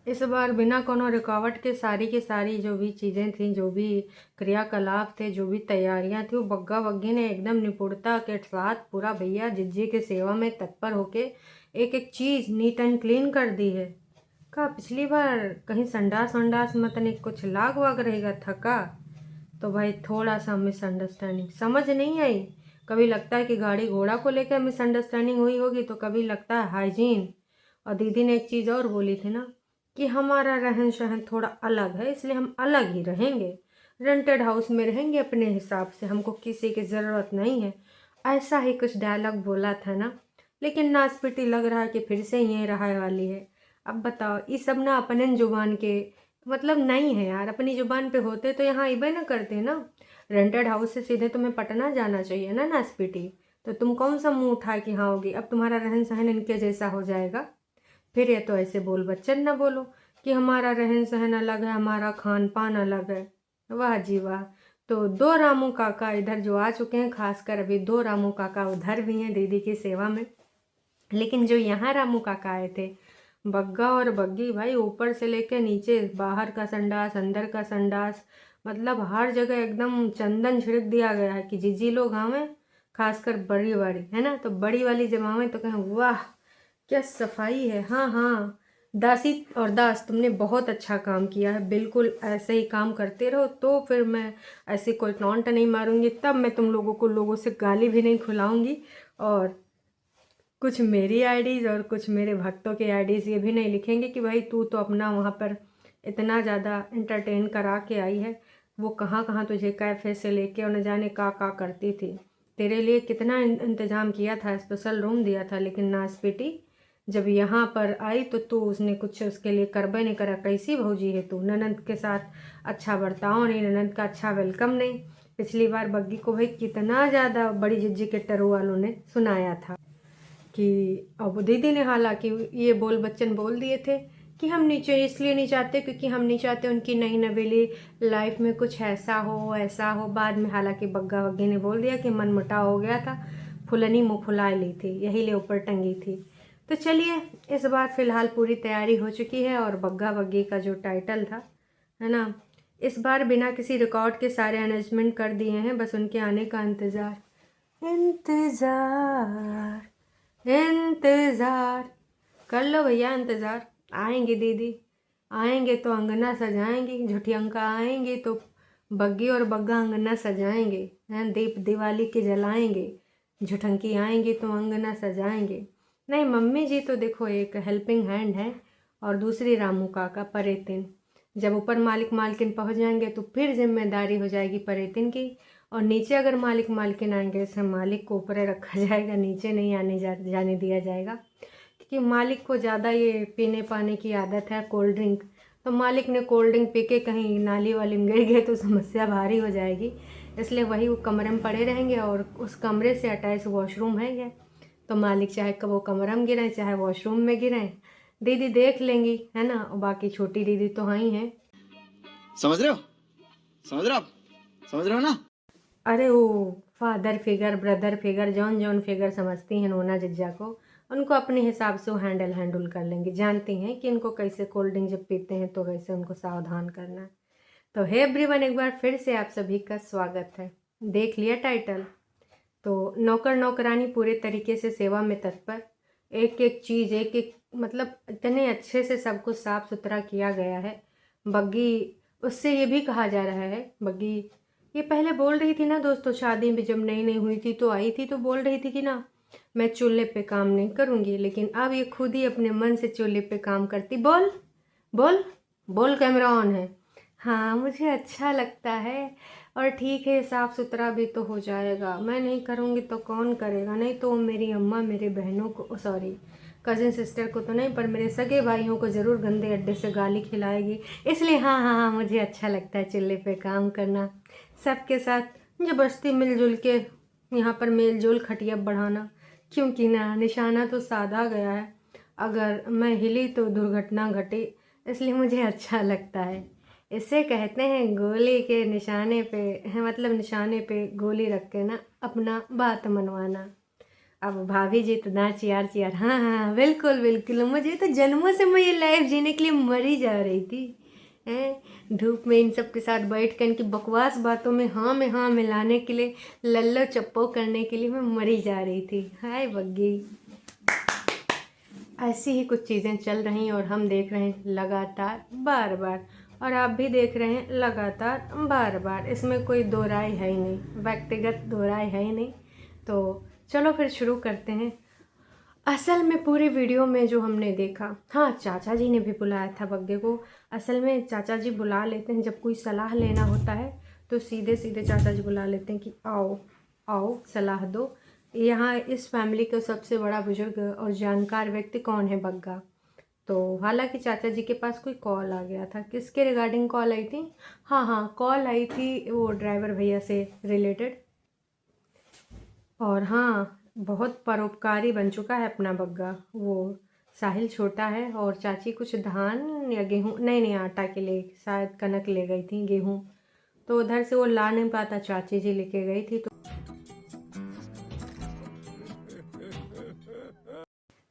इस बार बिना कोनो रुकावट के सारी जो भी चीज़ें थीं, जो भी क्रियाकलाप थे, जो भी तैयारियां थी, वो बग्गा बग्गी ने एकदम निपुणता के साथ पूरा भैया जिज्जी की सेवा में तत्पर होके एक एक चीज़ नीट एंड क्लीन कर दी है। का पिछली बार कहीं संडास वंडास मत नहीं कुछ लाग वाग रहेगा थका। तो भाई थोड़ा सा मिसअंडरस्टैंडिंग समझ नहीं आई। कभी लगता है कि गाड़ी घोड़ा को लेकर मिसअंडरस्टैंडिंग हुई होगी, तो कभी लगता है हाइजीन। और दीदी ने एक चीज़ और बोली थी ना कि हमारा रहन सहन थोड़ा अलग है, इसलिए हम अलग ही रहेंगे, रेंटेड हाउस में रहेंगे अपने हिसाब से, हमको किसी की ज़रूरत नहीं है। ऐसा ही कुछ डायलॉग बोला था ना। लेकिन नासपिटी लग रहा है कि फिर से ये रहा वाली है। अब बताओ, ये सब ना अपने जुबान के मतलब नहीं है यार, अपनी जुबान पे होते तो यहाँ इबे ना करते ना। रेंटेड हाउस से सीधे तुम्हें पटना जाना चाहिए ना नासपिटी। तो तुम कौन सा मुंह उठा के यहाँ होगी, अब तुम्हारा रहन सहन इनके जैसा हो जाएगा। फिर ये तो ऐसे बोल बच्चन ना बोलो कि हमारा रहन सहन अलग है, हमारा खान पान अलग है। वाह जी वाह। तो दो रामू काका इधर जो आ चुके हैं, खासकर अभी दो रामू काका उधर भी हैं दीदी की सेवा में। लेकिन जो यहाँ रामू काका आए थे, बग्गा और बग्गी भाई, ऊपर से लेके नीचे, बाहर का संडास अंदर का संडास, मतलब हर जगह एकदम चंदन छिड़क दिया गया है कि जीजी लोग आवें, खासकर बड़ी वाली है ना, तो बड़ी वाली जब आवें तो कहें वाह क्या सफाई है। हाँ हाँ, दासी और दास तुमने बहुत अच्छा काम किया है, बिल्कुल ऐसे ही काम करते रहो, तो फिर मैं ऐसी कोई टॉन्ट नहीं मारूंगी, तब मैं तुम लोगों को लोगों से गाली भी नहीं खुलाऊंगी। और कुछ मेरी आईडीज़ और कुछ मेरे भक्तों के आईडीज़ ये भी नहीं लिखेंगे कि भाई तू तो अपना वहाँ पर इतना ज़्यादा एंटरटेन करा के आई है, वो कहाँ कहाँ तुझे कैफ़े से लेके और न जाने का करती थी, तेरे लिए कितना इंतज़ाम किया था, स्पेशल रूम दिया था, लेकिन नासपीटी जब यहाँ पर आई तो तू उसने कुछ उसके लिए करबे नहीं करा। कैसी भौजी है तू, ननंद के साथ अच्छा बर्ताव नहीं, ननंद का अच्छा वेलकम नहीं। पिछली बार बग्गी को भाई कितना ज़्यादा बड़ी जिज्जी के टरू वालों ने सुनाया था कि अब दीदी ने हालांकि ये बोल बच्चन बोल दिए थे कि हम नीचे इसलिए नहीं चाहते क्योंकि हम नहीं चाहते उनकी नई नवेली लाइफ में कुछ ऐसा हो। बाद में हालांकि बग्गा वग्गी ने बोल दिया कि मनमुटाव हो गया था, फुलनी मुँह फुला ली थी, यही ले ऊपर टंगी थी। तो चलिए, इस बार फिलहाल पूरी तैयारी हो चुकी है और बग्गा वग्गी का जो टाइटल था है ना, इस बार बिना किसी रिकॉर्ड के सारे अनाउंसमेंट कर दिए हैं, बस उनके आने का इंतज़ार इंतज़ार इंतज़ार कर लो भैया इंतज़ार। आएंगे दीदी, आएंगे तो अंगना सजाएंगे, झुठियंका आएंगे तो बग्गी और बग्गा अंगना सजाएंगे, हैं दीप दिवाली के जलाएंगे, झुठंकी आएंगी तो अंगना सजाएंगे। नहीं मम्मी जी तो देखो एक हेल्पिंग हैंड है, और दूसरी रामू काका परेतिन। जब ऊपर मालिक मालकिन पहुंच जाएंगे तो फिर जिम्मेदारी हो जाएगी परेतिन की, और नीचे अगर मालिक मालकिन आएंगे से मालिक को ऊपर रखा जाएगा, नीचे नहीं जाने दिया जाएगा, क्योंकि मालिक को ज़्यादा ये पीने पाने की आदत है कोल्ड ड्रिंक। तो मालिक ने कोल्ड ड्रिंक पी के कहीं नाली वाली में गिर गए तो समस्या भारी हो जाएगी, इसलिए वही वो कमरे में पड़े रहेंगे, और उस कमरे से अटैच वॉशरूम है ये, तो मालिक चाहे वो कमरा में गिरें चाहे वॉशरूम में गिरें, दीदी देख लेंगी है ना, और बाकी छोटी दीदी तो हाँ ही हैं। समझ रहे हो, समझ रहे हो आप, समझ रहे हो ना। अरे वो father figure brother figure John John figure समझती हैं नोना जिज्जा को, उनको अपने हिसाब से वो हैंडल कर लेंगे, जानती हैं कि इनको कैसे कोल्ड ड्रिंक जब पीते हैं तो कैसे उनको सावधान करना है। तो हे एवरीवन, एक बार फिर से आप सभी का स्वागत है। देख लिया टाइटल। तो नौकर नौकरानी पूरे तरीके से सेवा में तत्पर, एक एक चीज़ एक एक मतलब इतने अच्छे से सब कुछ साफ सुथरा किया गया है। बग्गी, उससे ये भी कहा जा रहा है, बग्गी ये पहले बोल रही थी ना दोस्तों, शादी में जब नई नई हुई थी तो आई थी तो बोल रही थी कि ना मैं चूल्हे पे काम नहीं करूँगी, लेकिन अब ये खुद ही अपने मन से चूल्हे पे काम करती। बोल बोल बोल, कैमरा ऑन है। हाँ मुझे अच्छा लगता है, और ठीक है साफ़ सुथरा भी तो हो जाएगा, मैं नहीं करूँगी तो कौन करेगा, नहीं तो मेरी अम्मा मेरे बहनों को, सॉरी कज़न सिस्टर को तो नहीं, पर मेरे सगे भाइयों को ज़रूर गंदे अड्डे से गाली खिलाएगी, इसलिए हाँ हाँ हाँ मुझे अच्छा लगता है चूल्हे पे काम करना, सबके साथ जबरदस्ती मिलजुल के यहाँ पर मेल जोल खटिया बढ़ाना, क्योंकि ना निशाना तो साधा गया है, अगर मैं हिली तो दुर्घटना घटी, इसलिए मुझे अच्छा लगता है। इसे कहते हैं गोली के निशाने पे, मतलब निशाने पे गोली रख के ना अपना बात मनवाना। अब भाभी जी तो ना चियार चियार, हाँ हाँ बिल्कुल बिल्कुल, मुझे तो जन्मों से मैं ये लाइफ जीने के लिए मरी जा रही थी हैं, धूप में इन सब के साथ बैठ कर इनकी बकवास बातों में हाँ मिलाने के लिए, लल्लो चप्पो करने के लिए मैं मरी जा रही थी। हाय बग्गी, ऐसी ही कुछ चीज़ें चल रही और हम देख रहे हैं लगातार बार बार, और आप भी देख रहे हैं लगातार बार बार, इसमें कोई दो राय है ही नहीं, व्यक्तिगत दो राय है ही नहीं। तो चलो फिर शुरू करते हैं। असल में पूरी वीडियो में जो हमने देखा, हाँ चाचा जी ने भी बुलाया था बग्गे को। असल में चाचा जी बुला लेते हैं जब कोई सलाह लेना होता है, तो सीधे सीधे चाचा जी बुला लेते हैं कि आओ आओ सलाह दो। यहाँ इस फैमिली का सबसे बड़ा बुजुर्ग और जानकार व्यक्ति कौन है? बग्गा। तो हालांकि चाचा जी के पास कोई कॉल आ गया था। किसके रिगार्डिंग कॉल आई थी? हाँ हाँ, कॉल आई थी वो ड्राइवर भैया से रिलेटेड। और हाँ, बहुत परोपकारी बन चुका है अपना बग्गा। वो साहिल छोटा है और चाची कुछ धान या गेहूँ, नहीं आटा के लिए शायद कनक ले गई थी, गेहूँ। तो उधर से वो ला नहीं पाता, चाची जी लेके गई थी। तो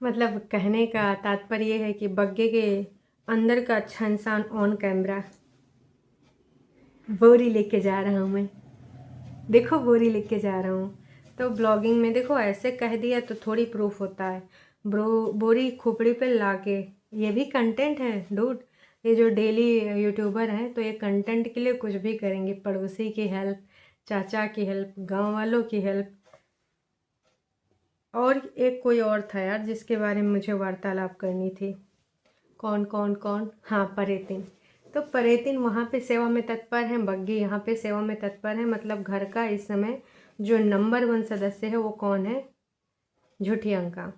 मतलब कहने का तात्पर्य ये है कि बग्गे के अंदर का अच्छा इंसान ऑन कैमरा बोरी लेके जा रहा हूँ मैं, देखो बोरी लेके जा रहा हूँ। तो ब्लॉगिंग में देखो ऐसे कह दिया तो थोड़ी प्रूफ होता है, बोरी खोपड़ी पे लाके, ये भी कंटेंट है डूड। ये जो डेली यूट्यूबर हैं तो ये कंटेंट के लिए कुछ भी करेंगे, पड़ोसी की हेल्प, चाचा की हेल्प, गांव वालों की हेल्प। और एक कोई और था यार जिसके बारे में मुझे वार्तालाप करनी थी। कौन कौन कौन, हाँ परेतिन। तो परेतिन वहाँ पे सेवा में तत्पर हैं, बग्गी यहाँ पे सेवा में तत्पर है। मतलब घर का इस समय जो नंबर 1 सदस्य है वो कौन है? झूठी अंका।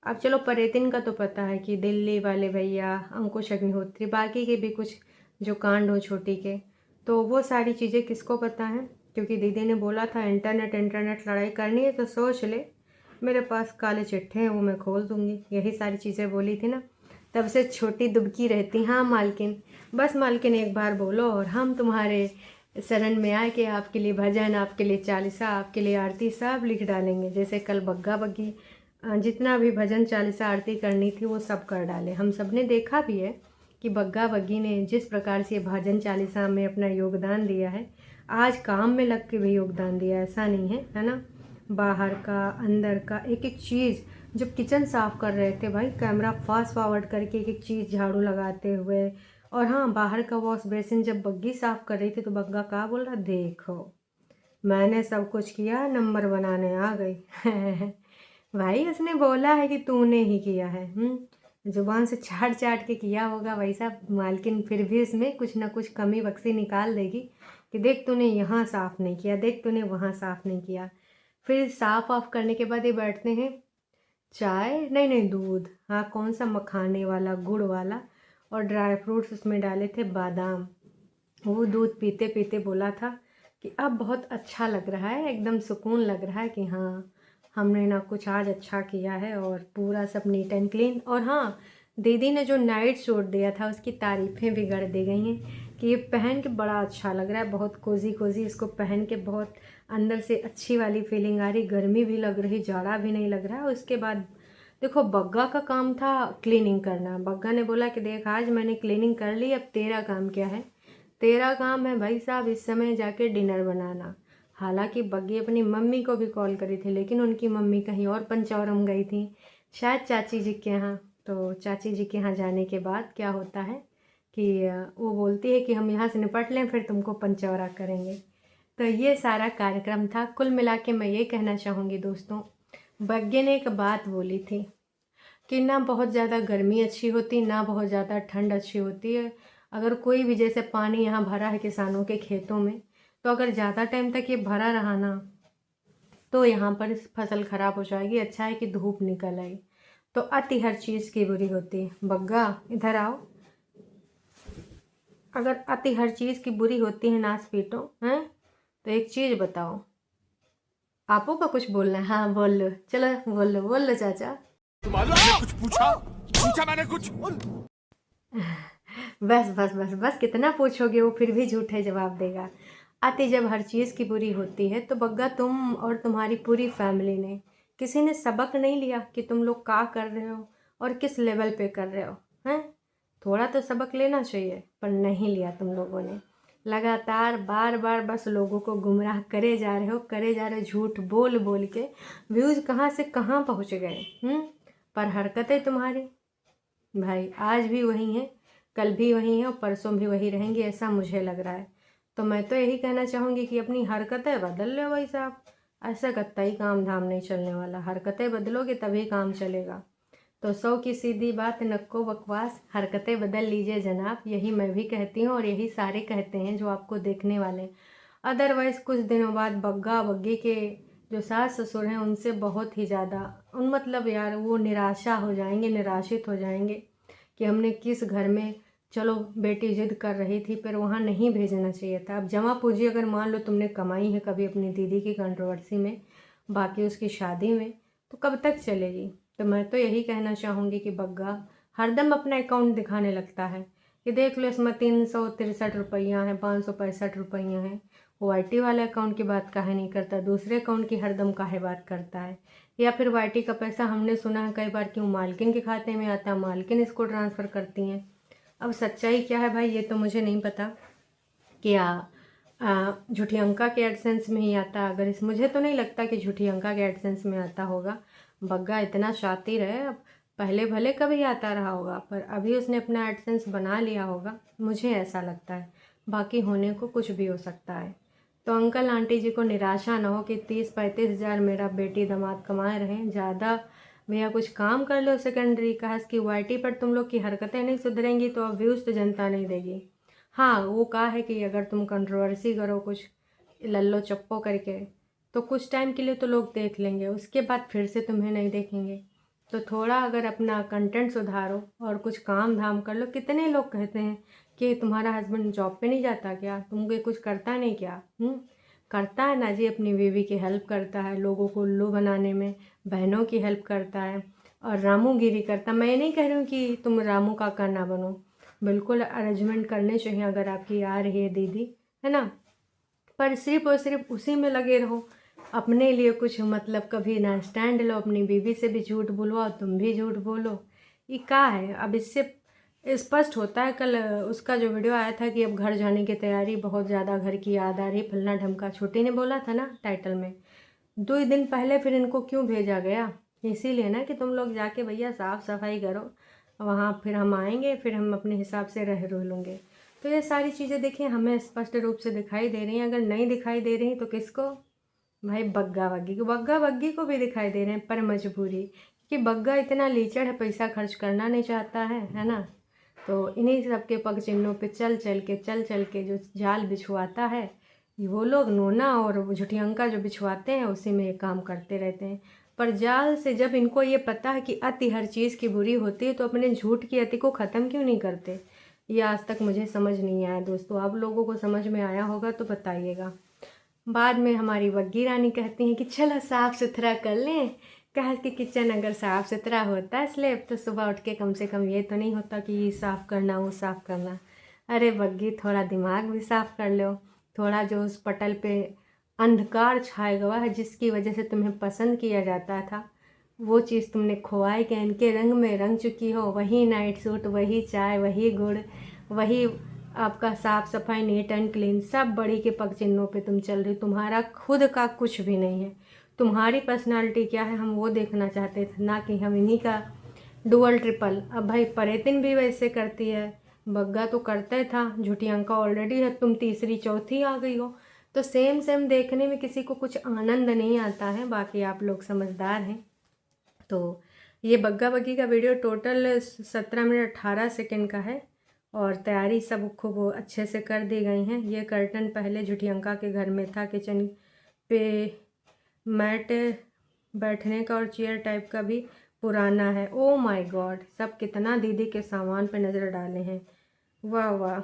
अब चलो परेतिन का तो पता है कि दिल्ली वाले भैया, अंकुश अग्निहोत्री, बाकी के भी कुछ जो कांड हो छोटी के, तो वो सारी चीज़ें किसको पता है? क्योंकि दीदी ने बोला था इंटरनेट लड़ाई करनी है तो सोच ले, मेरे पास काले चिट्ठे हैं वो मैं खोल दूँगी, यही सारी चीज़ें बोली थी ना। तब से छोटी दुबकी रहती, हाँ मालकिन, बस मालकिन एक बार बोलो और हम तुम्हारे शरण में आए कि आपके लिए भजन, आपके लिए चालीसा, आपके लिए आरती सब लिख डालेंगे। जैसे कल बग्गा बग्गी जितना भी भजन चालीसा आरती करनी थी वो सब कर डाले। हम सब ने देखा भी है कि बग्गा बग्गी ने जिस प्रकार से भजन चालीसा में अपना योगदान दिया है, आज काम में लग के भी योगदान दिया, ऐसा नहीं है ना। बाहर का अंदर का एक एक चीज़, जब किचन साफ़ कर रहे थे भाई, कैमरा फास्ट फॉरवर्ड करके एक एक चीज़ झाड़ू लगाते हुए। और हाँ, बाहर का वॉश बेसिन जब बग्गी साफ़ कर रही थी तो बग्गा कहा बोल रहा, देखो मैंने सब कुछ किया, नंबर बनाने आ गई। भाई उसने बोला है कि तूने ही किया है, जुबान से चाट चाट के किया होगा वैसा। मालकिन फिर भी उसमें कुछ ना कुछ कमी बक्सी निकाल देगी कि देख तूने यहाँ साफ़ नहीं किया, देख तूने वहाँ साफ़ नहीं किया। फिर साफ़ ऑफ करने के बाद ये बैठते हैं, चाय नहीं दूध, हाँ कौन सा, मखाने वाला, गुड़ वाला, और ड्राई फ्रूट्स उसमें डाले थे, बादाम। वो दूध पीते पीते बोला था कि अब बहुत अच्छा लग रहा है, एकदम सुकून लग रहा है कि हाँ हमने ना कुछ आज अच्छा किया है, और पूरा सब नीट एंड क्लीन। और हाँ, दीदी ने जो नाइट सूट दिया था उसकी तारीफ़ें भी कर दी गई हैं कि ये पहन के बड़ा अच्छा लग रहा है, बहुत कोजी कोजी, इसको पहन के बहुत अंदर से अच्छी वाली फीलिंग आ रही, गर्मी भी लग रही, जाड़ा भी नहीं लग रहा है। उसके बाद देखो बग्गा का काम था क्लीनिंग करना। बग्गा ने बोला कि देख आज मैंने क्लीनिंग कर ली, अब तेरा काम क्या है? तेरा काम है भाई साहब इस समय जाके डिनर बनाना। हालांकि बग्गी अपनी मम्मी को भी कॉल करी थी, लेकिन उनकी मम्मी कहीं और पंचौरम गई थी, शायद चाची जी के यहाँ। तो चाची जी के यहाँ जाने के बाद क्या होता है कि वो बोलती है कि हम यहाँ से निपट लें फिर तुमको पंचौरा करेंगे। तो ये सारा कार्यक्रम था। कुल मिला के मैं ये कहना चाहूँगी दोस्तों, बग्गे ने एक बात बोली थी कि ना बहुत ज़्यादा गर्मी अच्छी होती, ना बहुत ज़्यादा ठंड अच्छी होती है। अगर कोई भी, जैसे पानी यहाँ भरा है किसानों के खेतों में, तो अगर ज़्यादा टाइम तक ये भरा रहा ना तो यहाँ पर फसल ख़राब हो जाएगी। अच्छा है कि धूप निकल आई। तो अति हर चीज़ की बुरी होती है। बग्गा इधर आओ, अगर अति हर चीज़ की बुरी होती है नास पीटो हैं, तो एक चीज़ बताओ, आपो का कुछ बोलना है? हाँ बोल लो, चलो बोल लो चाचा। तुम्हारे कुछ पूछा मैंने कुछ। बस कितना पूछोगे, वो फिर भी झूठे जवाब देगा। अति जब हर चीज़ की बुरी होती है तो बग्गा तुम और तुम्हारी पूरी फैमिली ने किसी ने सबक नहीं लिया कि तुम लोग क्या कर रहे हो और किस लेवल पे कर रहे हो हैं? थोड़ा तो सबक लेना चाहिए, पर नहीं लिया तुम लोगों ने। लगातार बार बार बस लोगों को गुमराह करे जा रहे हो, करे जा रहे हो, झूठ बोल बोल के व्यूज़ कहाँ से कहाँ पहुँच गए। पर हरकतें तुम्हारी भाई आज भी वही हैं, कल भी वही हैं और परसों भी वही रहेंगी, ऐसा मुझे लग रहा है। तो मैं तो यही कहना चाहूँगी कि अपनी हरकतें बदल लो भाई साहब। ऐसा कतई काम धाम नहीं चलने वाला, हरकतें बदलोगे तभी काम चलेगा। तो 100 की सीधी बात, नक्को बकवास, हरकतें बदल लीजिए जनाब, यही मैं भी कहती हूँ और यही सारे कहते हैं जो आपको देखने वाले। अदरवाइज़ कुछ दिनों बाद बग्गा बग्गी के जो सास ससुर हैं उनसे बहुत ही ज़्यादा मतलब यार वो निराशा हो जाएंगे, निराशित हो जाएंगे कि हमने किस घर में, चलो बेटी जिद कर रही थी पर वहाँ नहीं भेजना चाहिए था। अब जमा पूंजी अगर मान लो तुमने कमाई है कभी अपनी दीदी की कंट्रोवर्सी में, बाकी उसकी शादी में, तो कब तक चलेगी। तो मैं तो यही कहना चाहूँगी कि बग्गा हरदम अपना अकाउंट दिखाने लगता है कि देख लो इसमें 363 रुपया है, 565 रुपया है। वो वाईटी वाले अकाउंट की बात काहे नहीं करता, दूसरे अकाउंट की हरदम काहे बात करता है। या फिर वाईटी का पैसा हमने सुना है कई बार क्यों मालकिन के खाते में आता है, मालकिन इसको ट्रांसफ़र करती हैं। अब सच्चाई क्या है भाई ये तो मुझे नहीं पता, क्या झूठी अंका के एडसेंस में ही आता। अगर इस मुझे तो नहीं लगता कि झूठी अंका के एडसेंस में आता होगा। बग्गा इतना शातिर है, अब पहले भले कभी आता रहा होगा पर अभी उसने अपना एडसेंस बना लिया होगा, मुझे ऐसा लगता है। बाकी होने को कुछ भी हो सकता है। तो अंकल आंटी जी को निराशा ना हो कि 30-35 हज़ार मेरा बेटी दामाद कमा रहे हैं, ज़्यादा भैया कुछ काम कर लो सेकेंडरी का। कि वाईटी पर तुम लोग की हरकतें नहीं सुधरेंगी तो अब व्यूज़ तो जनता नहीं देगी। हाँ वो कहा है कि अगर तुम कंट्रोवर्सी करो कुछ लल्लो चप्पो करके तो कुछ टाइम के लिए तो लोग देख लेंगे, उसके बाद फिर से तुम्हें नहीं देखेंगे। तो थोड़ा अगर अपना कंटेंट सुधारो और कुछ काम धाम कर लो। कितने लोग कहते हैं कि तुम्हारा हस्बैंड जॉब पे नहीं जाता क्या, तुमको कुछ करता नहीं क्या? करता है ना जी, अपनी बीवी की हेल्प करता है, लोगों को उल्लू बनाने में बहनों की हेल्प करता है और रामूगिरी करता। मैं नहीं कह रही हूँ कि तुम रामू काका ना बनो, बिल्कुल अरेंजमेंट करने चाहिए अगर आपकी आ रही है दीदी, है ना, पर सिर्फ और सिर्फ उसी में लगे रहो। अपने लिए कुछ मतलब कभी ना स्टैंड लो, अपनी बीवी से भी झूठ बुलवाओ, तुम भी झूठ बोलो, ये क्या है। अब इससे स्पष्ट होता है, कल उसका जो वीडियो आया था कि अब घर जाने की तैयारी, बहुत ज़्यादा घर की याद आ रही, फलना ढमका, छोटी ने बोला था ना टाइटल में। 2 दिन पहले फिर इनको क्यों भेजा गया, इसीलिए ना कि तुम लोग जाके भैया साफ़ सफाई करो, वहाँ फिर हम आएंगे, फिर हम अपने हिसाब से रह रो लेंगे। तो ये सारी चीज़ें देखिए हमें स्पष्ट रूप से दिखाई दे रही हैं। अगर नहीं दिखाई दे रही तो किसको भाई, बग्गा बग्गी को भी दिखाई दे रहे हैं, पर मजबूरी, क्योंकि बग्गा इतना लीचड़ है, पैसा खर्च करना नहीं चाहता है ना। तो इन्हीं सब के पग चिन्हों पे चल चल के जो जाल बिछवाता है, वो लोग नोना और वो झूठी अंका जो बिछवाते हैं उसी में ये काम करते रहते हैं। पर जाल से जब इनको ये पता है कि अति हर चीज़ की बुरी होती है तो अपने झूठ की अति को ख़त्म क्यों नहीं करते, ये आज तक मुझे समझ नहीं आया। दोस्तों आप लोगों को समझ में आया होगा तो बताइएगा। बाद में हमारी बग्गी रानी कहती हैं कि चलो साफ़ सुथरा कर लें। कहा कि किचन अगर साफ़ सुथरा होता है स्लेब तो सुबह उठ के कम से कम ये तो नहीं होता कि ये साफ़ करना वो साफ़ करना। अरे बग्गी थोड़ा दिमाग भी साफ़ कर लो, थोड़ा जो उस पटल पे अंधकार छाया हुआ है जिसकी वजह से तुम्हें पसंद किया जाता था, वो चीज़ तुमने खोए के इनके रंग में रंग चुकी हो। वही नाइट सूट, वही चाय, वही गुड़, वही आपका साफ़ सफाई, नीट एंड क्लीन, सब बड़ी के पग चिन्हों पे तुम चल रही। तुम्हारा खुद का कुछ भी नहीं है। तुम्हारी पर्सनालिटी क्या है हम वो देखना चाहते थे, ना कि हम इन्हीं का डुअल ट्रिपल। अब भाई परेतिन भी वैसे करती है, बग्गा तो करता ही था, झूठी अंका ऑलरेडी है, तुम तीसरी चौथी आ गई हो। तो सेम सेम देखने में किसी को कुछ आनंद नहीं आता है। बाकी आप लोग समझदार हैं। तो ये बग्गा बग्गी का वीडियो टोटल 17 मिनट 18 सेकेंड का है और तैयारी सब खूब अच्छे से कर दी गई हैं। ये कर्टन पहले झूठी अंका के घर में था, किचन पे मैट बैठने का और चेयर टाइप का भी पुराना है। ओ माय गॉड, सब कितना दीदी के सामान पे नज़र डाले हैं। वाह वाह,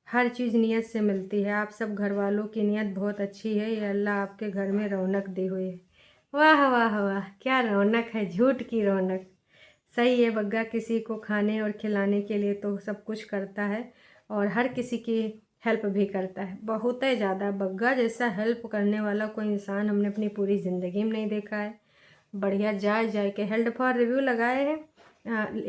हर चीज़ नियत से मिलती है। आप सब घर वालों की नियत बहुत अच्छी है, ये अल्लाह आपके घर में रौनक दी हुई है। वाह वाह वाह, क्या रौनक है, झूठ की रौनक। सही है, बग्गा किसी को खाने और खिलाने के लिए तो सब कुछ करता है और हर किसी की हेल्प भी करता है, बहुत ही ज़्यादा। बग्गा जैसा हेल्प करने वाला कोई इंसान हमने अपनी पूरी ज़िंदगी में नहीं देखा है। बढ़िया जाए के हेल्ड फॉर रिव्यू लगाए हैं।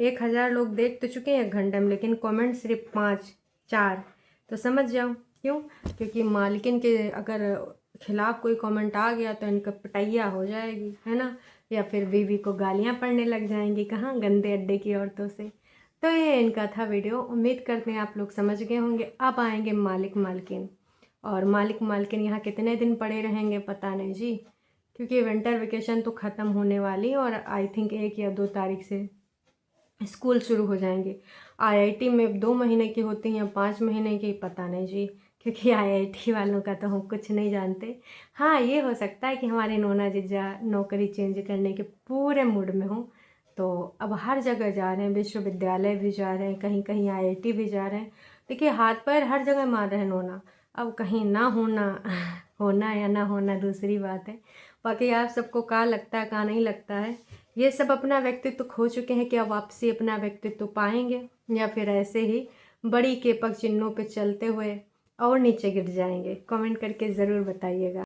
1000 लोग देख तो चुके हैं 1 घंटे में, लेकिन कमेंट सिर्फ 5-4। तो समझ जाओ क्यों, क्योंकि मालकिन के अगर खिलाफ कोई कमेंट आ गया तो इनका पिटाइया हो जाएगी, है ना, या फिर बीवी को गालियां पड़ने लग जाएंगी, कहाँ गंदे अड्डे की औरतों से। तो ये इनका था वीडियो, उम्मीद करते हैं आप लोग समझ गए होंगे। अब आएंगे मालिक मालकिन, और मालिक मालकिन यहाँ कितने दिन पड़े रहेंगे पता नहीं जी, क्योंकि विंटर वेकेशन तो ख़त्म होने वाली, और आई थिंक 1 या 2 तारीख से स्कूल शुरू हो जाएंगे। आईआईटी में 2 महीने की होती हैं या 5 महीने की, पता नहीं जी, क्योंकि आईआईटी वालों का तो हम कुछ नहीं जानते। हाँ, ये हो सकता है कि हमारे नोना जीजा नौकरी चेंज करने के पूरे मूड में हों, तो अब हर जगह जा रहे हैं, विश्वविद्यालय भी जा रहे हैं, कहीं कहीं आईआईटी भी जा रहे हैं। देखिए, हाथ पैर हर जगह मार रहे हैं नोना। अब कहीं ना होना होना या ना होना दूसरी बात है। बाकी आप सबको क्या लगता है, क्या नहीं लगता है? ये सब अपना व्यक्तित्व खो चुके हैं, क्या वापसी अपना व्यक्तित्व पाएंगे, या फिर ऐसे ही बड़ी केपक चिन्हों पे चलते हुए और नीचे गिर जाएंगे? कमेंट करके ज़रूर बताइएगा।